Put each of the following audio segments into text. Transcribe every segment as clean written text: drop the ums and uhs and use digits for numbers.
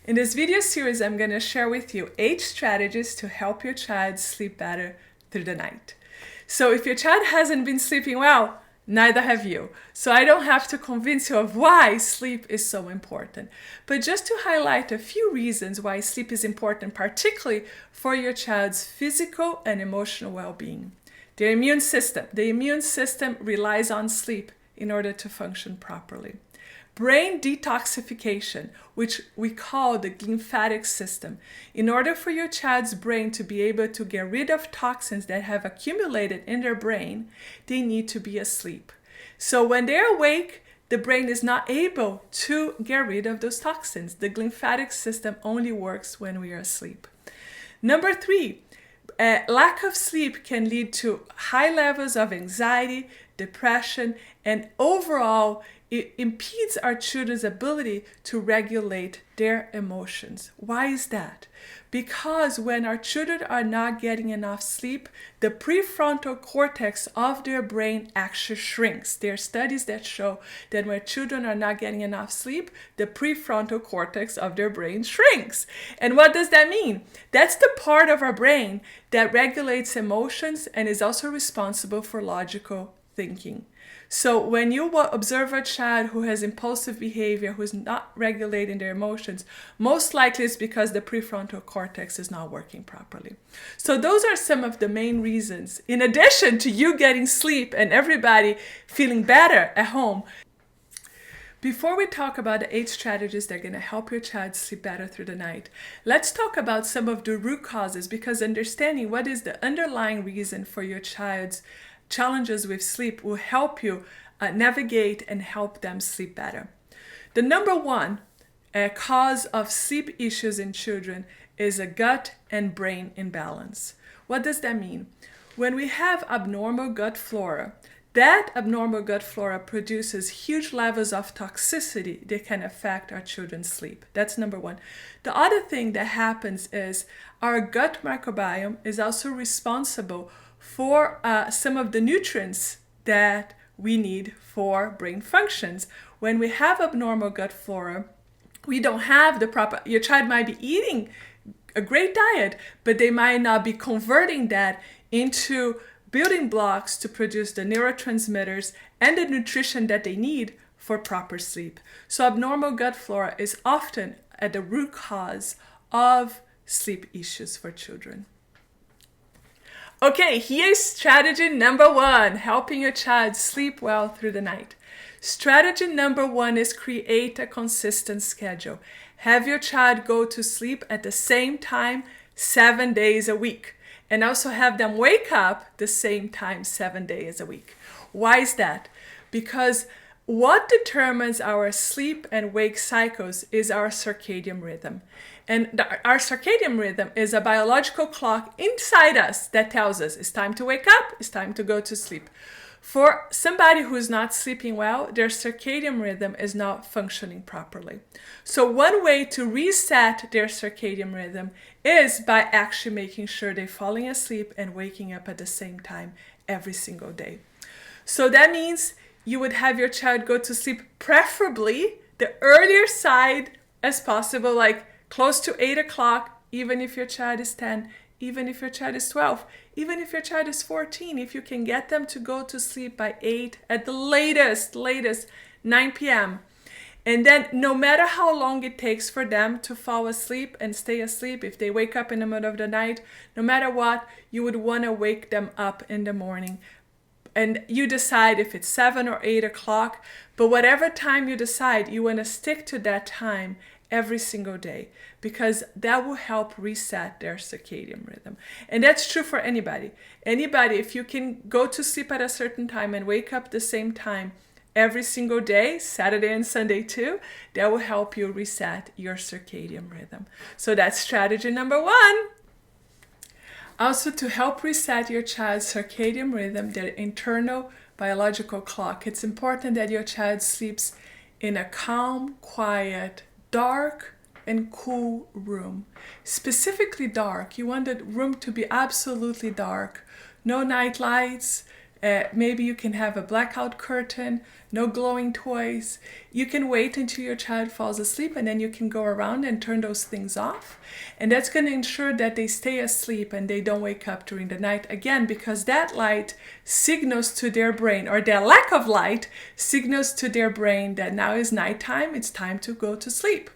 In this video series, I'm going to share with you 8 strategies to help your child sleep better through the night. So if your child hasn't been sleeping well, neither have you. So I don't have to convince you of why sleep is so important. But just to highlight a few reasons why sleep is important, particularly for your child's physical and emotional well-being. The immune system relies on sleep in order to function properly. Brain detoxification, which we call the lymphatic system. In order for your child's brain to be able to get rid of toxins that have accumulated in their brain, they need to be asleep. So when they're awake, the brain is not able to get rid of those toxins. The lymphatic system only works when we are asleep. Number 3, lack of sleep can lead to high levels of anxiety, depression, and overall it impedes our children's ability to regulate their emotions. Why is that? Because when our children are not getting enough sleep, the prefrontal cortex of their brain actually shrinks. There are studies that show that when children are not getting enough sleep, the prefrontal cortex of their brain shrinks. And what does that mean? That's the part of our brain that regulates emotions and is also responsible for logical thinking. So when you observe a child who has impulsive behavior, who is not regulating their emotions, most likely it's because the prefrontal cortex is not working properly. So those are some of the main reasons, in addition to you getting sleep and everybody feeling better at home. Before we talk about the 8 strategies that are going to help your child sleep better through the night, let's talk about some of the root causes, because understanding what is the underlying reason for your child's challenges with sleep will help you navigate and help them sleep better. The number 1 cause of sleep issues in children is a gut and brain imbalance. What does that mean? When we have abnormal gut flora, that abnormal gut flora produces huge levels of toxicity that can affect our children's sleep. That's number 1. The other thing that happens is our gut microbiome is also responsible for some of the nutrients that we need for brain functions. When we have abnormal gut flora, we don't have the proper, your child might be eating a great diet, but they might not be converting that into building blocks to produce the neurotransmitters and the nutrition that they need for proper sleep. So abnormal gut flora is often at the root cause of sleep issues for children. Okay, here's strategy number 1, helping your child sleep well through the night. Strategy number 1 is create a consistent schedule. Have your child go to sleep at the same time 7 days a week, and also have them wake up the same time 7 days a week. Why is that? Because what determines our sleep and wake cycles is our circadian rhythm. And our circadian rhythm is a biological clock inside us that tells us it's time to wake up, it's time to go to sleep. For somebody who is not sleeping well, their circadian rhythm is not functioning properly. So one way to reset their circadian rhythm is by actually making sure they're falling asleep and waking up at the same time every single day. So that means you would have your child go to sleep preferably the earlier side as possible, like close to 8 o'clock, even if your child is 10, even if your child is 12, even if your child is 14, if you can get them to go to sleep by 8, at the latest 9 p.m. And then no matter how long it takes for them to fall asleep and stay asleep, if they wake up in the middle of the night, no matter what, you would want to wake them up in the morning. And you decide if it's 7 or 8 o'clock, but whatever time you decide, you want to stick to that time every single day, because that will help reset their circadian rhythm. And that's true for anybody. Anybody, if you can go to sleep at a certain time and wake up the same time every single day, Saturday and Sunday too, that will help you reset your circadian rhythm. So that's strategy number 1. Also, to help reset your child's circadian rhythm, their internal biological clock, it's important that your child sleeps in a calm, quiet, dark and cool room. Specifically dark. You want the room to be absolutely dark. No night lights, Maybe you can have a blackout curtain, no glowing toys. You can wait until your child falls asleep and then you can go around and turn those things off. And that's going to ensure that they stay asleep and they don't wake up during the night. Again, because that light signals to their brain, or their lack of light signals to their brain that now is nighttime, it's time to go to sleep.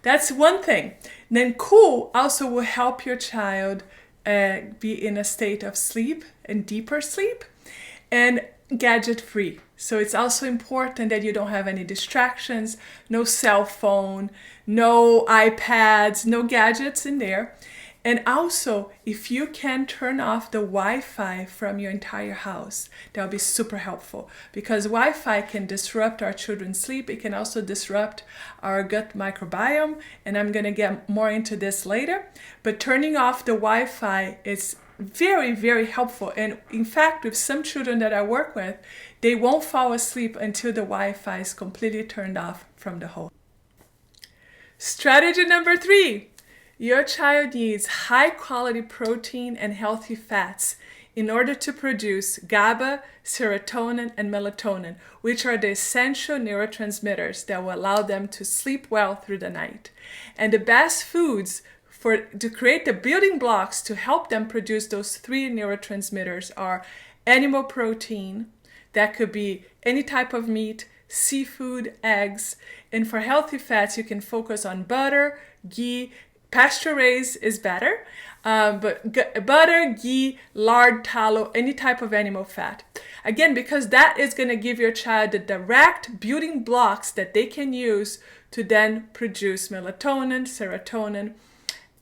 That's one thing. Then cool also will help your child be in a state of sleep and deeper sleep, and gadget free. So it's also important that you don't have any distractions, no cell phone, no iPads, no gadgets in there. And also, if you can turn off the Wi-Fi from your entire house, that'll be super helpful, because Wi-Fi can disrupt our children's sleep. It can also disrupt our gut microbiome, and I'm going to get more into this later. But turning off the Wi-Fi is very, very helpful. And in fact, with some children that I work with, they won't fall asleep until the Wi-Fi is completely turned off from the home. Strategy number 3. Your child needs high quality protein and healthy fats in order to produce GABA, serotonin, and melatonin, which are the essential neurotransmitters that will allow them to sleep well through the night. And the best foods to create the building blocks to help them produce those 3 neurotransmitters are animal protein, that could be any type of meat, seafood, eggs, and for healthy fats you can focus on butter, ghee. Pasture raised is better, but butter, ghee, lard, tallow, any type of animal fat. Again, because that is going to give your child the direct building blocks that they can use to then produce melatonin, serotonin,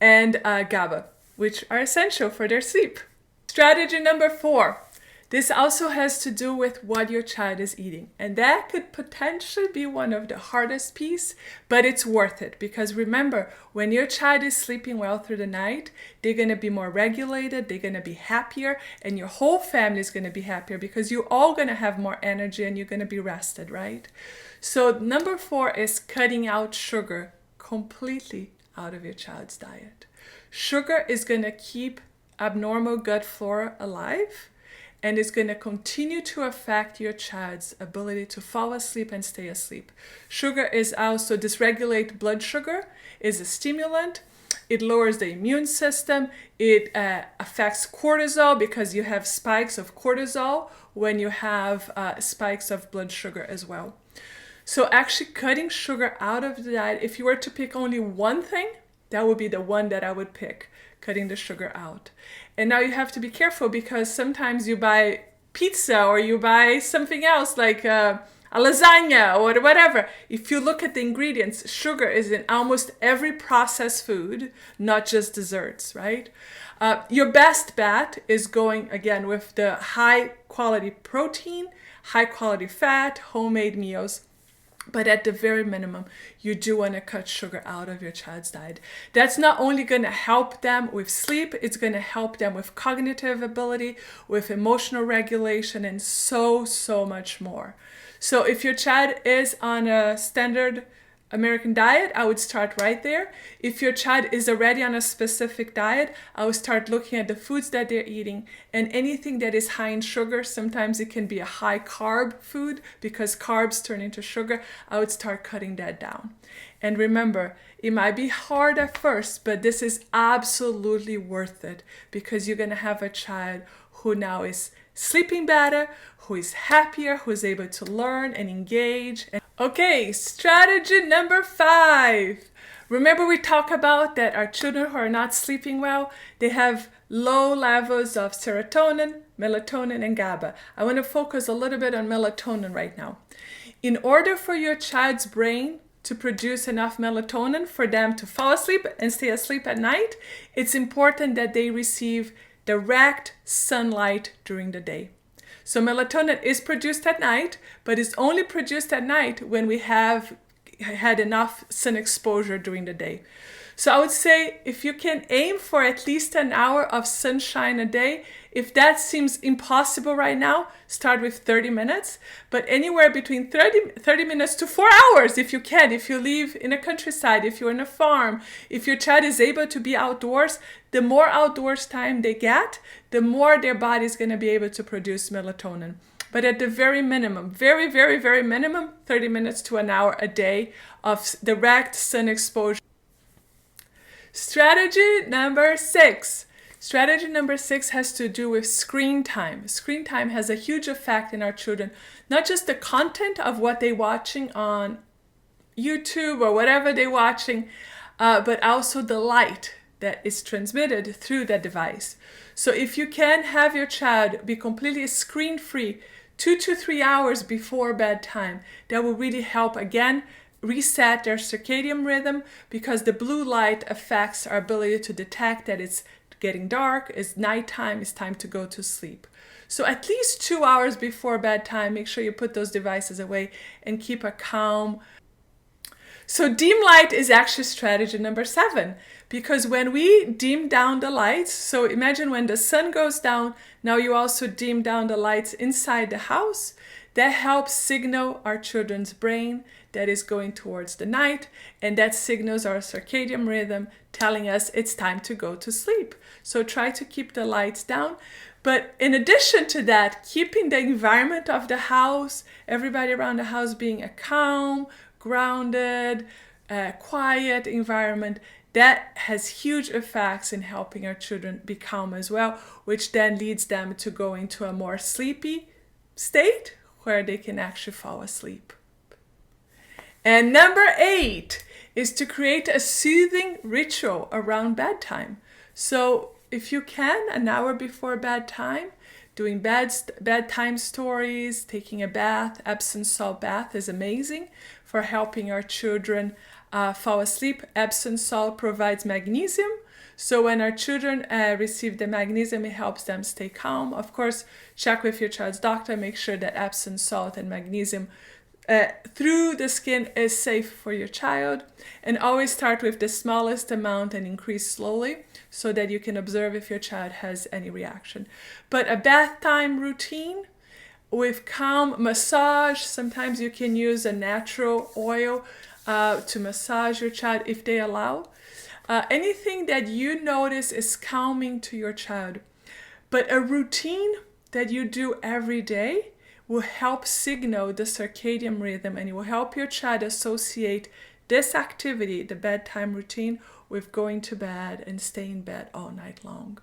and GABA, which are essential for their sleep. Strategy number 4. This also has to do with what your child is eating. And that could potentially be one of the hardest pieces, but it's worth it. Because remember, when your child is sleeping well through the night, they're going to be more regulated, they're going to be happier, and your whole family is going to be happier because you're all going to have more energy and you're going to be rested, right? So number 4 is cutting out sugar completely out of your child's diet. Sugar is going to keep abnormal gut flora alive, and it's going to continue to affect your child's ability to fall asleep and stay asleep. Sugar is also dysregulate blood sugar, is a stimulant. It lowers the immune system. It affects cortisol because you have spikes of cortisol when you have spikes of blood sugar as well. So actually cutting sugar out of the diet, if you were to pick only one thing, that would be the one that I would pick, cutting the sugar out. And now you have to be careful because sometimes you buy pizza or you buy something else like a lasagna or whatever. If you look at the ingredients, sugar is in almost every processed food, not just desserts, right? Your best bet is going, again, with the high quality protein, high quality fat, homemade meals. But at the very minimum, you do want to cut sugar out of your child's diet. That's not only going to help them with sleep, it's going to help them with cognitive ability, with emotional regulation, and so much more. So if your child is on a standard American diet, I would start right there. If your child is already on a specific diet, I would start looking at the foods that they're eating, and anything that is high in sugar, sometimes it can be a high carb food because carbs turn into sugar. I would start cutting that down. And remember, it might be hard at first, but this is absolutely worth it because you're going to have a child who now is sleeping better, who is happier, who is able to learn and engage. Okay, strategy number 5. Remember we talked about that our children who are not sleeping well, they have low levels of serotonin, melatonin, and GABA. I want to focus a little bit on melatonin right now. In order for your child's brain to produce enough melatonin for them to fall asleep and stay asleep at night, it's important that they receive direct sunlight during the day. So melatonin is produced at night, but it's only produced at night when we have had enough sun exposure during the day. So I would say if you can aim for at least an hour of sunshine a day, if that seems impossible right now, start with 30 minutes, but anywhere between 30 minutes to 4 hours if you can, if you live in a countryside, if you're in a farm, if your child is able to be outdoors, the more outdoors time they get, the more their body is going to be able to produce melatonin. But at the very minimum, very, very, very minimum, 30 minutes to an hour a day of direct sun exposure. Strategy number 6. Strategy number 6 has to do with screen time. Screen time has a huge effect in our children, not just the content of what they're watching on YouTube or whatever they're watching, but also the light that is transmitted through that device. So if you can have your child be completely screen-free 2 to 3 hours before bedtime, that will really help, again, reset their circadian rhythm, because the blue light affects our ability to detect that it's getting dark, it's nighttime, it's time to go to sleep. So at least 2 hours before bedtime, make sure you put those devices away and keep a calm. So dim light is actually strategy number 7, because when we dim down the lights, so imagine when the sun goes down, now you also dim down the lights inside the house. That helps signal our children's brain that is going towards the night, and that signals our circadian rhythm telling us it's time to go to sleep. So try to keep the lights down. But in addition to that, keeping the environment of the house, everybody around the house being a calm, grounded, quiet environment, that has huge effects in helping our children be calm as well, which then leads them to go into a more sleepy state where they can actually fall asleep. And number 8 is to create a soothing ritual around bedtime. So if you can, an hour before bedtime, doing bedtime stories, taking a bath. Epsom salt bath is amazing for helping our children fall asleep. Epsom salt provides magnesium. So when our children receive the magnesium, it helps them stay calm. Of course, check with your child's doctor, make sure that Epsom salt and magnesium through the skin is safe for your child. And always start with the smallest amount and increase slowly so that you can observe if your child has any reaction. But a bath time routine with calm massage, sometimes you can use a natural oil to massage your child if they allow. Anything that you notice is calming to your child. But a routine that you do every day will help signal the circadian rhythm, and it will help your child associate this activity, the bedtime routine, with going to bed and staying in bed all night long.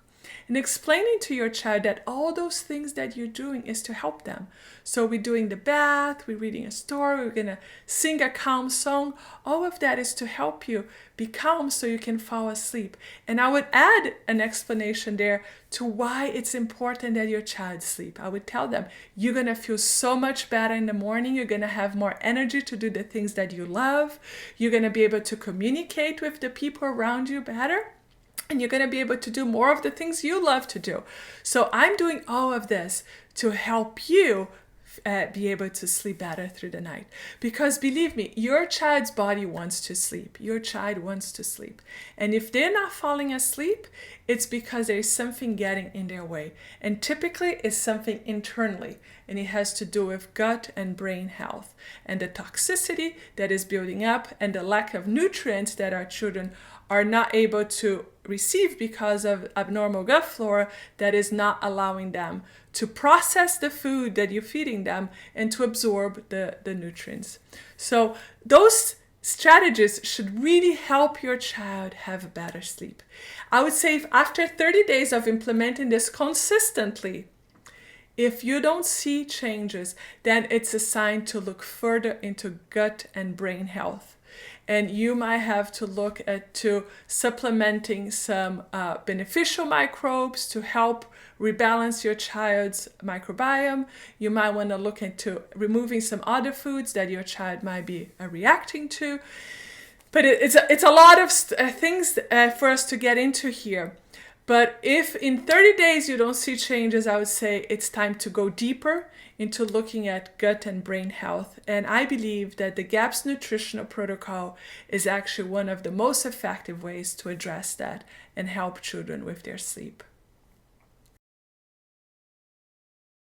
And explaining to your child that all those things that you're doing is to help them. So we're doing the bath, we're reading a story, we're going to sing a calm song. All of that is to help you be calm so you can fall asleep. And I would add an explanation there to why it's important that your child sleep. I would tell them, you're going to feel so much better in the morning. You're going to have more energy to do the things that you love. You're going to be able to communicate with the people around you better. And you're going to be able to do more of the things you love to do. So I'm doing all of this to help you be able to sleep better through the night. Because believe me, your child's body wants to sleep. Your child wants to sleep. And if they're not falling asleep, it's because there's something getting in their way. And typically it's something internally. And it has to do with gut and brain health. And the toxicity that is building up and the lack of nutrients that our children are not able to receive because of abnormal gut flora that is not allowing them to process the food that you're feeding them and to absorb the nutrients. So those strategies should really help your child have better sleep. I would say if after 30 days of implementing this consistently, if you don't see changes, then it's a sign to look further into gut and brain health. And you might have to look at supplementing some beneficial microbes to help rebalance your child's microbiome. You might want to look into removing some other foods that your child might be reacting to. But it's a lot of things for us to get into here. But if in 30 days you don't see changes, I would say it's time to go deeper into looking at gut and brain health. And I believe that the GAPS nutritional protocol is actually one of the most effective ways to address that and help children with their sleep.